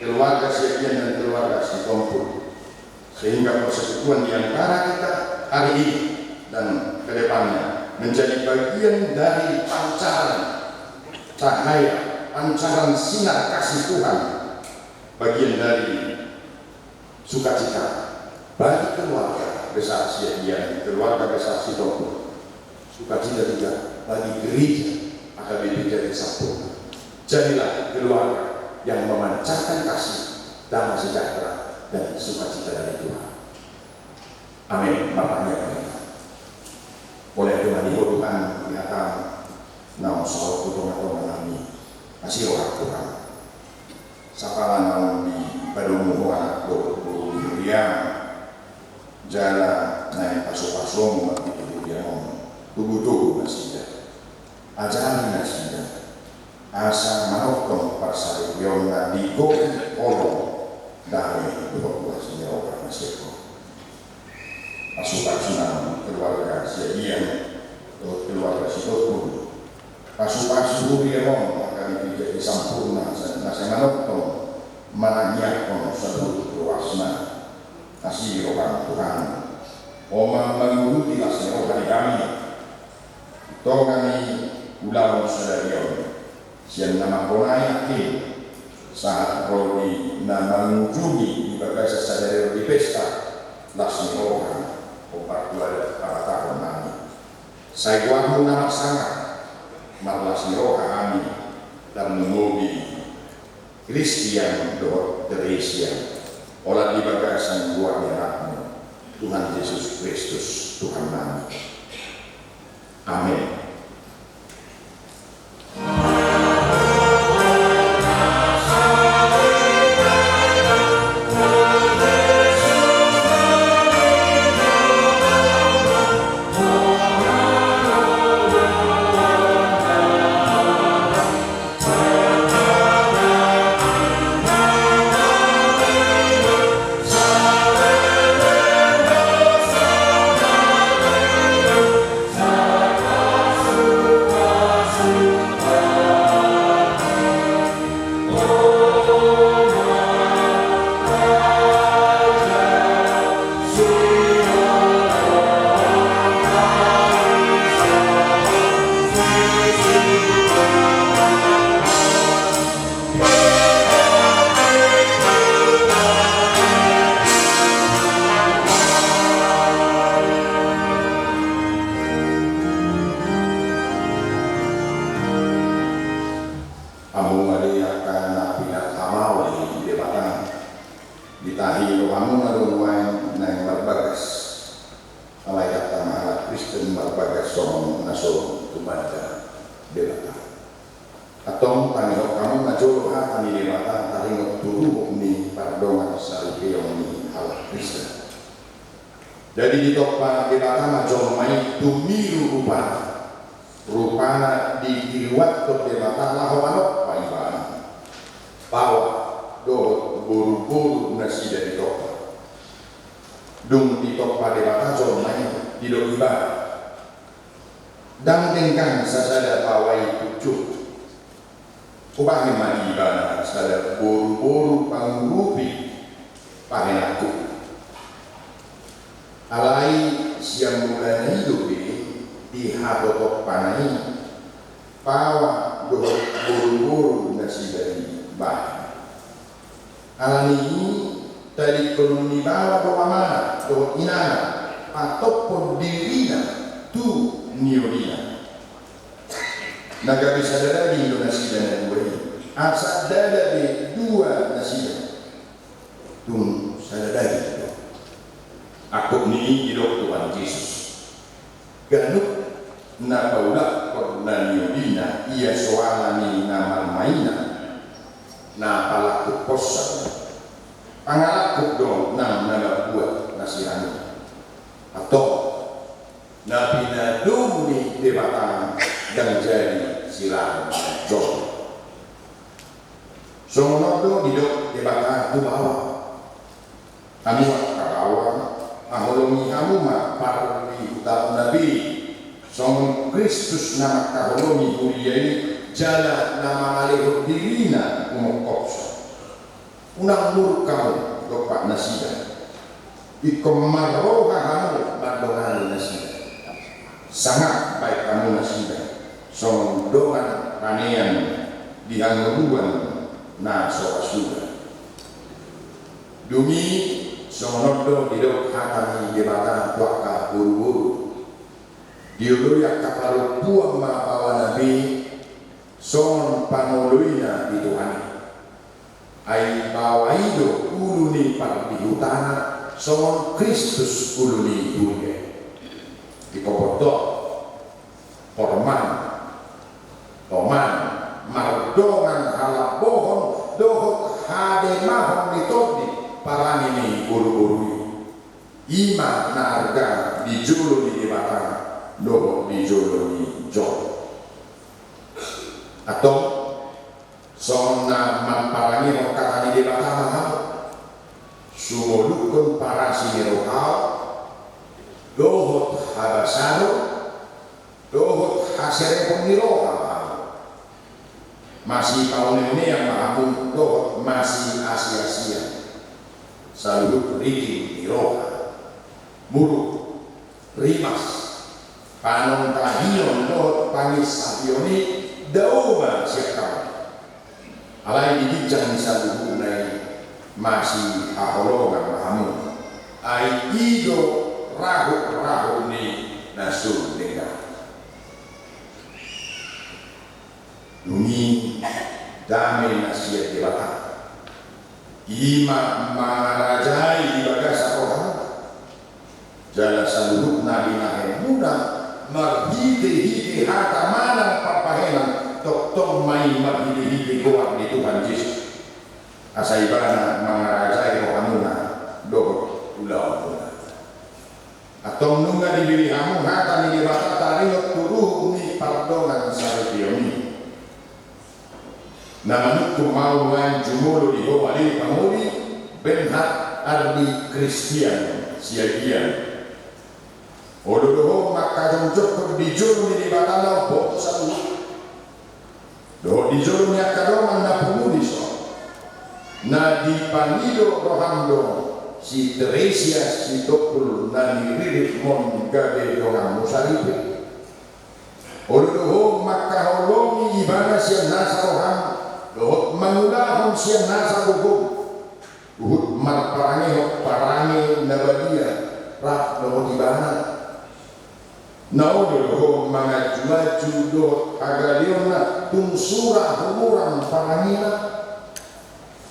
keluarga Seria dan keluarga Sitompul, sehingga persekutuan di antara kita hari ini dan kedepannya menjadi bagian dari pancaran cahaya, pancaran sinar kasih Tuhan, bagian dari sukacita bagi keluarga besar Seria, keluarga besar Sitompul, sukacita juga bagi gereja AKBP Jati Sampurna. Jadilah keluarga yang memancarkan kasih, damai sejahtera dan sukacita dari Tuhan. Amin. Makanya oleh Tuhan dihudukan kelihatan namun soal kutung-kutung kami masih orang Tuhan. Sakalan namun di padumu anak doa Miriam jala naik pasu-pasu itu dia ngomong tubuh masih ajaran masih asa manokong pasal yang digo orang dari dua sini orang masih pasu-pasu keluarga Seria atau keluarga Sitompul, pasu-pasu dia ngomong akan Jati Sampurna nasi manokong mananyakon sebut luasna kasih orang Tuhan oma menguruti kasih orang kami toh kami ulang sedarion siang nama kona yakin saat rodi nama mengunjungi di bagasi sadari di pesta lasmi orang obat dua para tahun kami saya guamu nama sangat malasmi orang kami dan mengubi Christian do Teresia olah di bagasan luar merahmu Tuhan Yesus Kristus Tuhan kami. Amin. Ditahi kamu narungan nang barbagas alaikat tanah Kristen barbagas som naso tumanda debata atong tanihok kamu najolo hatan di debata taringok turu ni pardongan saripiyong ni ala Kristen jadi di topa debata majol mai tumiru rupana di diriwat ke debata lahomanok paiban bawa do buru-buru nasi dari topa dung di topa debata jol main di do ibadah dan tengkang sasada pawai pucuk ubah mani ibadah sada buru-buru pangurupi pahenaku alai siang mulai hidup di hadotok panai pawa do buru-buru nasi dari bah alani tadi koloni bawa bawa mana do inana ataupun dirina tu niolina naga bisa ada di Indonesia dan dua ini asal ada di dua nasi tun sadada itu aku ni hidup Tuhan Yesus ganuk na baula korna niolina ia soalani nama maina na palaku posa pangalaku dong na buat nasirani atau na pinadung ni debatan dan jadi silang jom songono do didok debatan tu bawa anu kakawan aholongi hamuma parli utamu nabi song Kristus nama kaholongi huriyai jala nama alihur dirina umokopsa unang nur kamu dopak nasida ikomaroha kamu bandongan nasida sangat baik kamu nasida song dongan kanean dihanguruan na soa sudah dumi sonodo didok hatami jebatan tuaka buru-buru diudur yang kaparu puang mapawa nabi son panoluina di Tuhan ai bawa hidup uluni par di hutana son Kristus uluni dunia di kobotok porman toman mardongan halap bohong dohot hade mahon ditodi parang ini buru-buru ima narga dijulu di batang dohot dijulu di jol atau sona mamparangi rokatani di batang mahal sumolukun para sinirokal dohot habasaro dohot haserepon nirokal masih tahun ini yang mahamun dohot masih Asia-Asia selalu riki diroha buruk rimas panon tahion dohot pangis sapioni dauma siakam alai dijang selalu unai masih aholongan mahamun ai ido rahu ni nasul dengar dumi damai nasihat di batang ima marajai di bagasa orang jala saluruk nabi nahe muda marhide hata mana papahenan tok mai marhide goa di Tuhan Yesus asaibana marajai rohamuna dogo ulau atau nunga diberi hamu hata ni batang tarinok turuh ni pardongan saripiomi nama nukum mauan jumolo di bawah ini pamuri benhat ardi Kristian siagian ododoho maka jomjok dijolo di batala bot satu doh dijolo ni akadoman na pumudi so na di panido rohando si Teresia si Tokul na ni Ridit mon gade rohang musaripe ododoho maka holongi ibana siya nasa rohang dohot mangulahon siya nasa bubog uhut parangi nabadia rak dohot ibana dohot mga jumaju dohot agalion na tungsura humurang parangina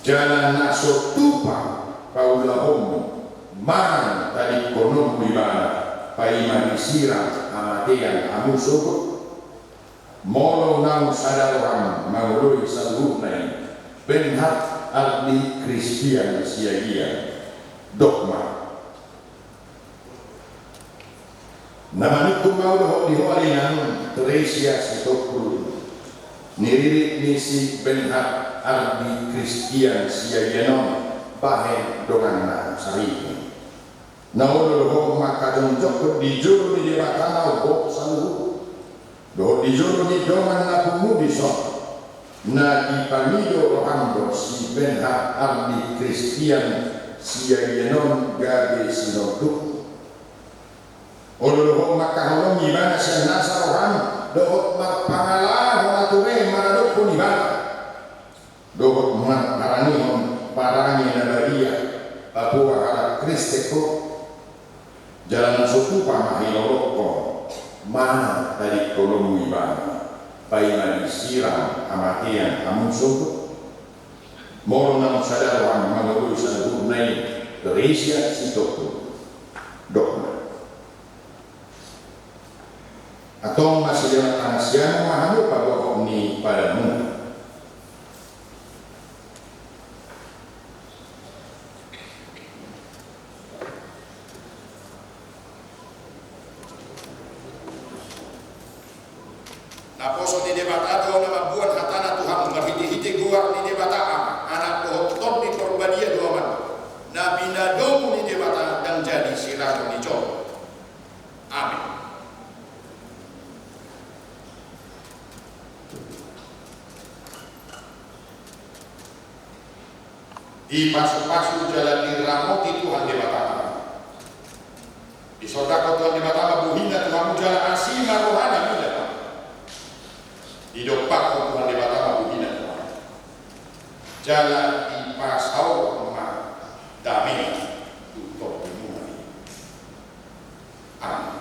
jalan naso tupang paulahom man tadi konom ibana paimani sirang amatian amusogot molo nang sadaram mangului salunai benhat ardi Kristian siagian dogma namaniku mau di holinan Teresia sitokul niririt nisi benhat ardi Kristian siagianon bahe dongan sari naolo maka jonjok di juru di batana bok salu do dijolo ni doman na pumudi so na di pamido rohando si benha ardi Kristian siya yenon gabe sinoduk olo maka holong ibana siya nasa rohan dohot marpangalah mature maradok pun ibana dohot parangi nabaria Papua harap Kristeko jalan sutupa mahiloroko mana dari kolom ibana paimani siram amatian amun soto moro nang sadaran mangalu sadu nai Teresia sitoto dokna atau masih dalam tanasian mahamu pagwa ni padamu Naposo di debata do nama buat hatana Tuhan berhiti-hiti guar di debata anak pohon top di korbadia dua man nabi nadom di debata dan jadi sirah Di pasu-pasu jalan diramoti Tuhan Debatama. Di sodako Tuhan Debatama buhina Tuhanmu jalan asima rohana bila. Di dopako Tuhan Debatama buhina Tuhan. Jalan di pasau emak damai tutup dimulai. Amin.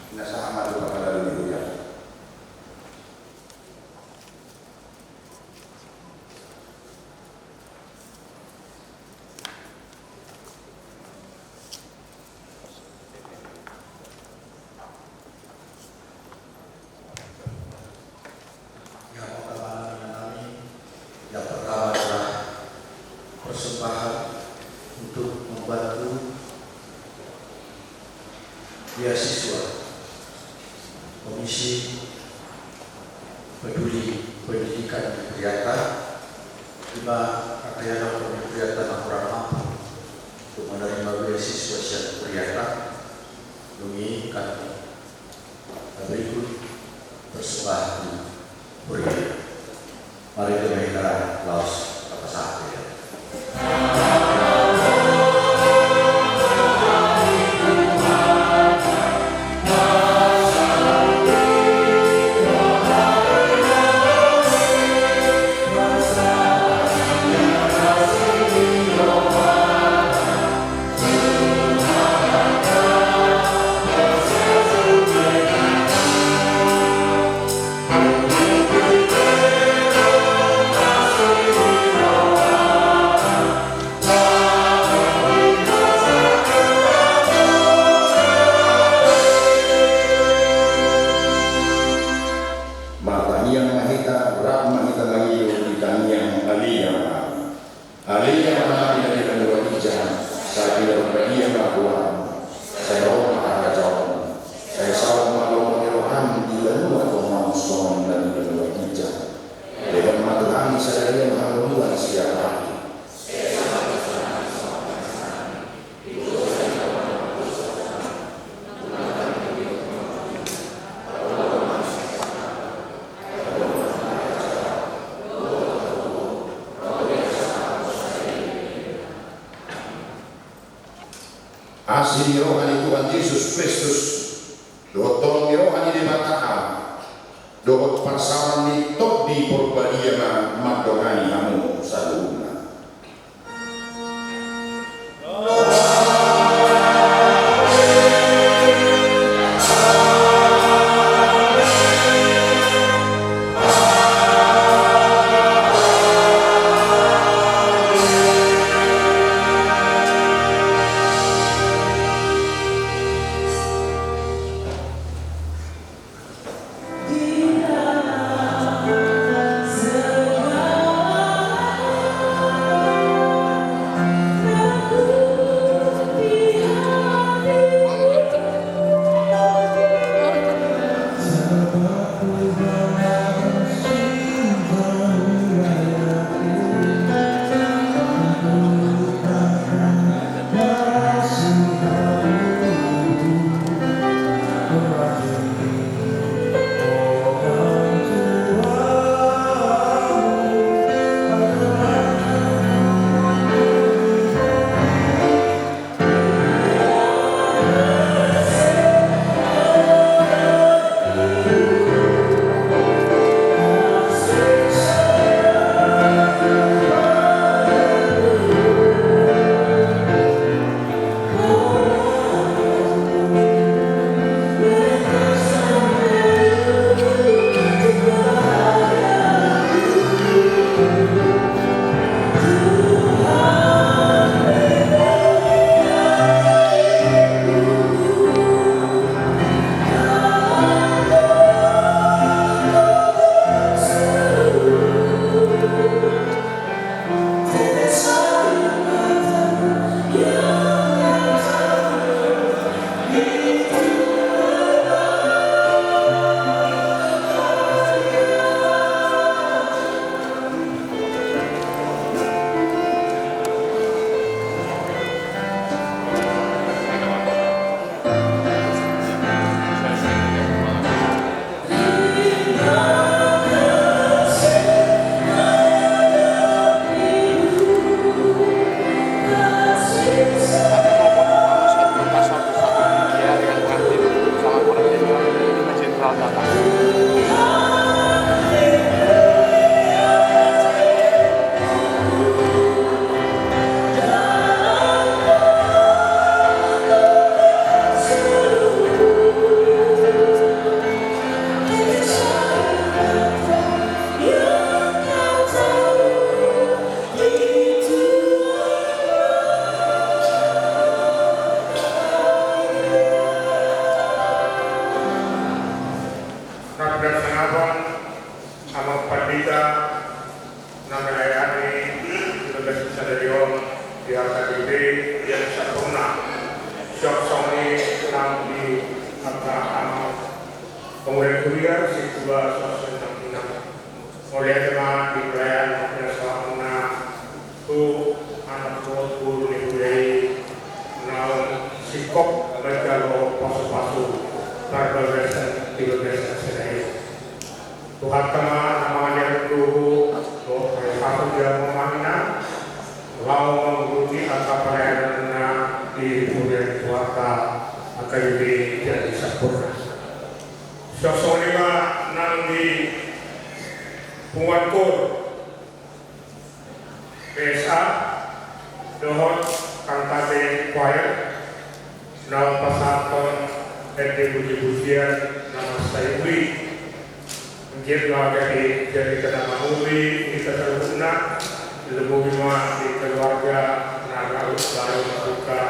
Nasa amal kepada dulu ya. Yang pertama adalah persembahan untuk membantu beasiswa Komisi Peduli Pendidikan di Priata, di mana Akayana Priata kurang mampu untuk menerima beasiswa siap Priata. Demi kami berikut persembahan Priata. Mari kita mendengarkan Laos apa sahaja. Asli rohani Tuhan Yesus Kristus, dohot tolong rohani di mata dohot persawan di top di perbadian madongani namu saluna. bersengawan sama Pandita Namayani Universitas Sadarion di HKBP yang sempurna Syok Songi Nang di Abraham kemudian kuliah Sikula Sosok Mulia teman di perayaan Bersama tu anak guru negeri naon sikop berjalo pasu-pasu berbesan di besan sedaya Tuhan teman namanya guru doa pasu dia memahina lau menguruti angka perayaan di kemudian suaka akan jadi sempurna sosok lima nang di Punguankur PSA Dohot Kangkate Choir Naum Pasaton Bujian nama saya Uli Mungkin keluarga jadi kenapa Uli kita terguna Lebu Bima di keluarga Naga Lalu Buka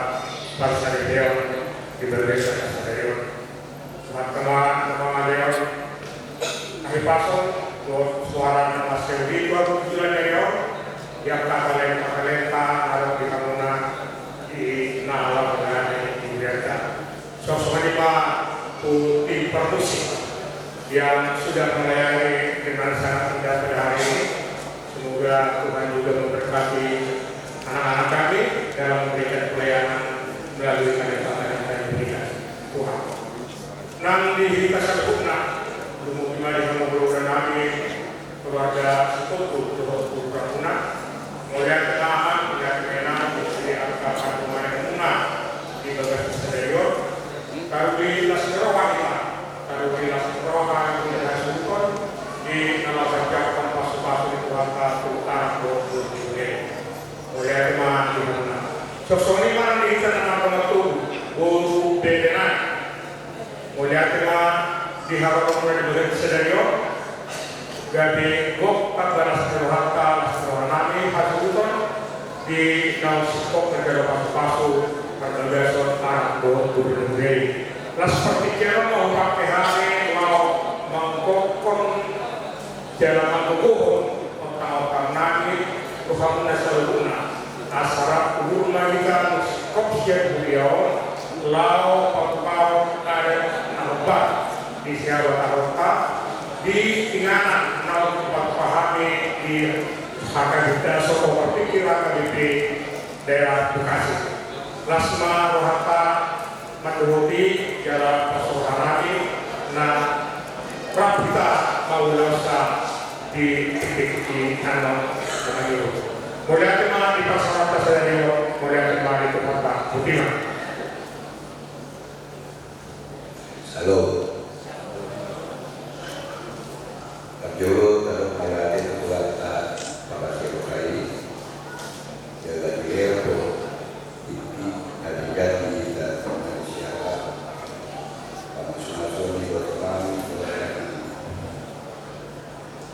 Pasar Deon di Berbesa Deon Teman-teman Deon Akhir Pasok suara nama Seudi 27 Deon yang kakalenta ada di kamuna di Nala Pengarani di Delta. Sosok lima tim permusik yang sudah melayani dengan sangat indah pada hari ini. Semoga Tuhan juga memberkati anak-anak kami dalam memberikan pelayanan melalui karya-karya yang kami berikan. Tuhan. Nang di Kasabukna, Lumukima di Kamuburan kami, keluarga Sekutu, Tuhan Pramuna, kemudian kenahan, kemudian kemenang, di angka pemain Muna di Bagas Sadarion, Karuli Laskerohan, kemudian Hasukon di Nalaban Jakarta pasu-pasu di Tuhanka Tuhan kemudian teman di Muna. Sosok lima di Tanah Pematu, Guru Bedenan, kemudian teman di Harapan di Bagas Sadarion, Gabi Gok 14 Tuhanka Laskerohanami Hasukon di Nausikok negara pasu-pasu pada besok tanah Gubernur Las perpikiran mau pakai hari mau mengkokon dalam mengkukuh otak-otak nani Tuhan Nasaluna asara rumah kita kopsian beliau lau pangkau ada nabat di siapa tarota di tinganan nau tempat pahami di Hakadita Soko Perpikiran KBP daerah Bekasi Lasma Rohata Manduruti Jalan Pasuharani Nah Prabita Maulasa di titik di Tanong Menangiro Mulia teman di Pasarata Sadarion Mulia teman di Tempat Butina Halo Pak Juru dalam melayani keluarga Bapak Sekokai Jaga Diego Ipi Adigati dan Manusia Pak Sunasoni Bertemani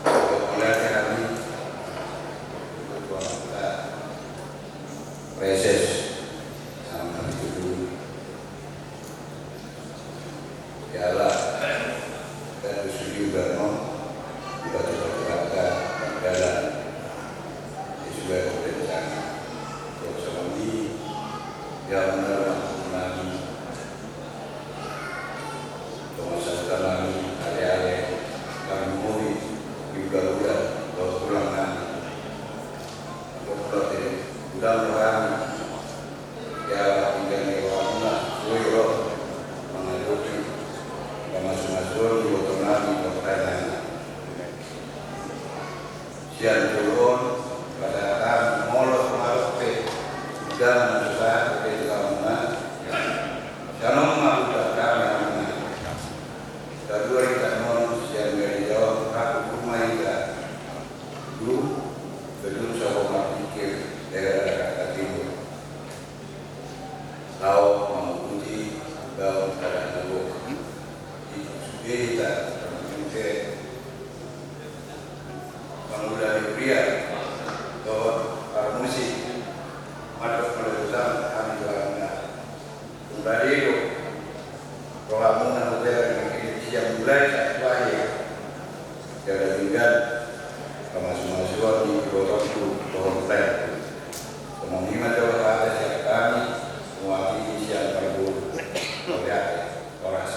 Kemudian kami Ketua kita Preses sama itu Jala dan Susi Ugarno dibaca-baca dalam isu berencana Rosamandi yang mengalami pemasaran kami area-area kami muli juga pulang nanti untuk mudah-mudahan ya tinggal di Wamuna Suiro mengajukan masuk-masuk di otonomi pertanian sian turun pada tahun molot marote dan susah di kamungan jangan malukan kami kedua kita non sian dari jauh aku rumah kita dulu belum sama pikir daerah kata timur tahu mengikuti bau pada nabuk kita mungkin pemuda pria bahwa para musik masuk melalui kami juga kembali itu rohamu nanti yang mulai sesuai bergotong konten. Kemudian ada siap kami mewakili siap berburu. Oras.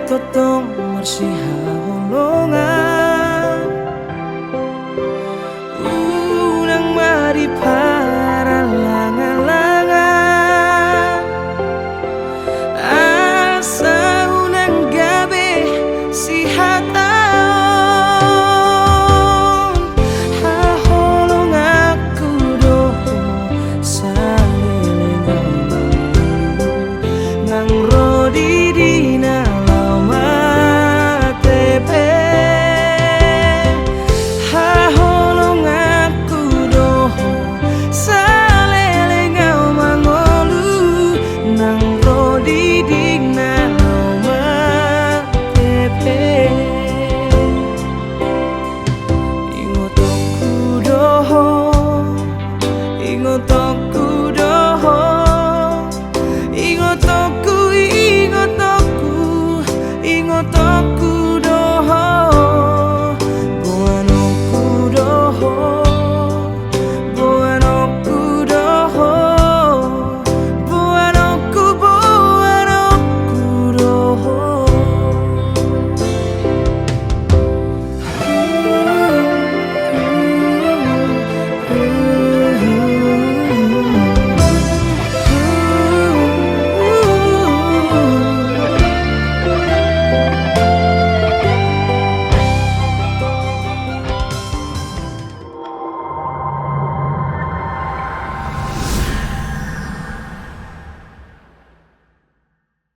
Totong bersih